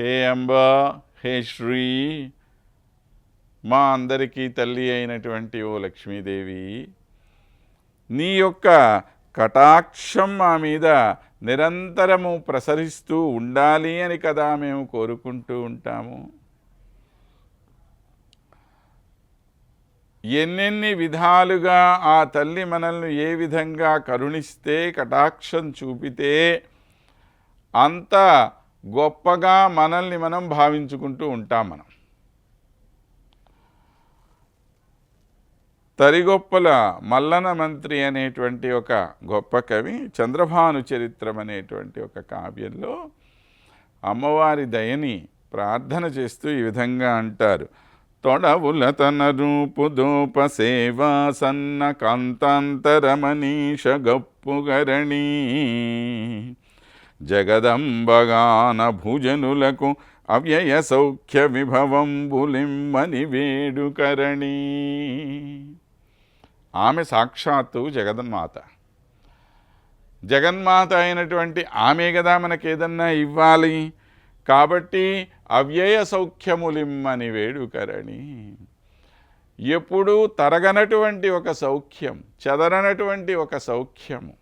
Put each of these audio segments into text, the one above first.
హే అంబా, హే శ్రీ, మా అందరికీ తల్లి అయినటువంటి ఓ లక్ష్మీదేవి, నీ యొక్క కటాక్షం మా మీద నిరంతరము ప్రసరిస్తూ ఉండాలి అని కదా మేము కోరుకుంటూ ఉంటాము. ఎన్నెన్ని విధాలుగా ఆ తల్లి మనల్ని ఏ విధంగా కరుణిస్తే, కటాక్షం చూపితే అంత గొప్పగా మనల్ని మనం భావించుకుంటూ ఉంటాం. మనం తరిగొప్పల మల్లన మంత్రి అనేటువంటి ఒక గొప్ప కవి చంద్రభాను చరిత్రం అనేటువంటి ఒక కావ్యంలో అమ్మవారి దయని ప్రార్థన చేస్తూ ఈ విధంగా అంటారు. తొడవుల తన రూపు దూప సేవా సన్న కాంతాంతరమనీష గప్పుగరణి జగదంబగాన భుజనులకు అవ్యయ సౌఖ్య విభవంబులిమ్మని వేడుకరణి. ఆమె సాక్షాత్తు జగన్మాత. జగన్మాత అయినటువంటి ఆమె కదా మనకేదన్నా ఇవ్వాలి. కాబట్టి అవ్యయ సౌఖ్యములిమ్మని వేడుకరణి. ఎప్పుడూ తరగనటువంటి ఒక సౌఖ్యం, చెదరనటువంటి ఒక సౌఖ్యము,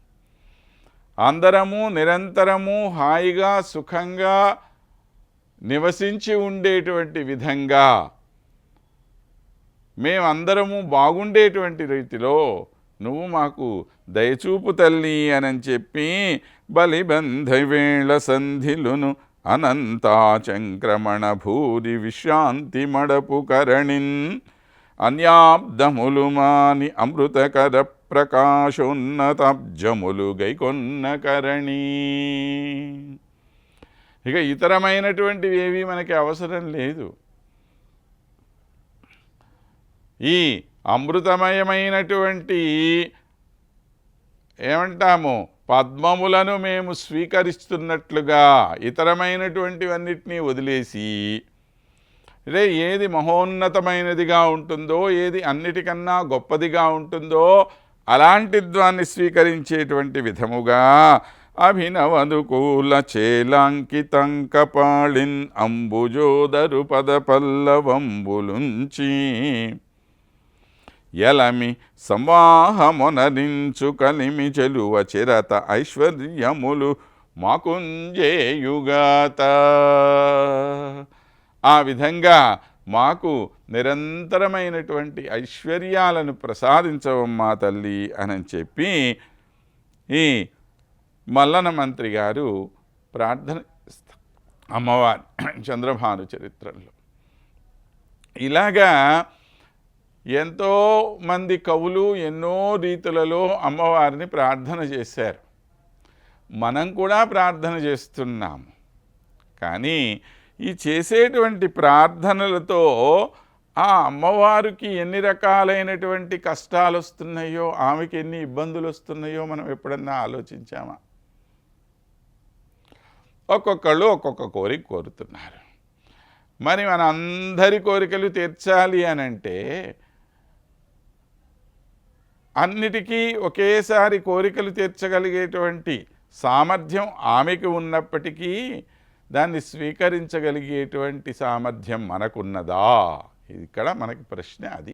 అందరము నిరంతరము హాయిగా సుఖంగా నివసించి ఉండేటువంటి విధంగా మేమందరము బాగుండేటువంటి రీతిలో నువ్వు మాకు దయచూపు తల్లి అని చెప్పి బలిబంధవేళ సంధిలును అనంతాచంక్రమణ భూరి విశ్రాంతి మడపు కరణిన్ అన్యాబ్దములు మాని అమృతకర ప్రకాశోన్నతాబ్జములు గైకొన్న కరణి. ఇక ఇతరమైనటువంటివి ఏవి మనకి అవసరం లేదు. ఈ అమృతమయమైనటువంటి ఏమంటాము పద్మములను మేము స్వీకరిస్తున్నట్లుగా ఇతరమైనటువంటివన్నిటినీ వదిలేసి ఏది మహోన్నతమైనదిగా ఉంటుందో, ఏది అన్నిటికన్నా గొప్పదిగా ఉంటుందో అలాంటి దాన్ని స్వీకరించేటువంటి విధముగా అభినవనుకూల చేలాంకితం కపాళిన్ అంబుజోదరు పద పల్లవంబులుంచి ఎలమి సంవాహమొనరించు కలిమి చెలువ చిరత ఐశ్వర్యములు మాకుంజేయుగాత. ఆ విధంగా మాకు నిరంతరమైనటువంటి ఐశ్వర్యాలను ప్రసాదించవమ్మా తల్లి అని చెప్పి ఈ మల్లన మంత్రి గారు ప్రార్థన అమ్మవారి చంద్రభాను చరిత్రలో. ఇలాగా ఎంతోమంది కవులు ఎన్నో రీతులలో అమ్మవారిని ప్రార్థన చేశారు. మనం కూడా ప్రార్థన చేస్తున్నాము. కానీ ఈ చేసేటువంటి ప్రార్థనలతో ఆ అమ్మవారికి ఎన్ని రకాలైనటువంటి కష్టాలు వస్తున్నాయో, ఆమెకి ఎన్ని ఇబ్బందులు వస్తున్నాయో మనం ఎప్పుడన్నా ఆలోచించామా? ఒక్కొక్కళ్ళు ఒక్కొక్క కోరిక కోరుతున్నారు. మరి మన అందరి కోరికలు తీర్చాలి అనంటే అన్నిటికీ ఒకేసారి కోరికలు తీర్చగలిగేటువంటి సామర్థ్యం ఆమెకు ఉన్నప్పటికీ దాన్ని స్వీకరించగలిగేటువంటి సామర్థ్యం మనకున్నదా? ఇక్కడ మనకి ప్రశ్న అది.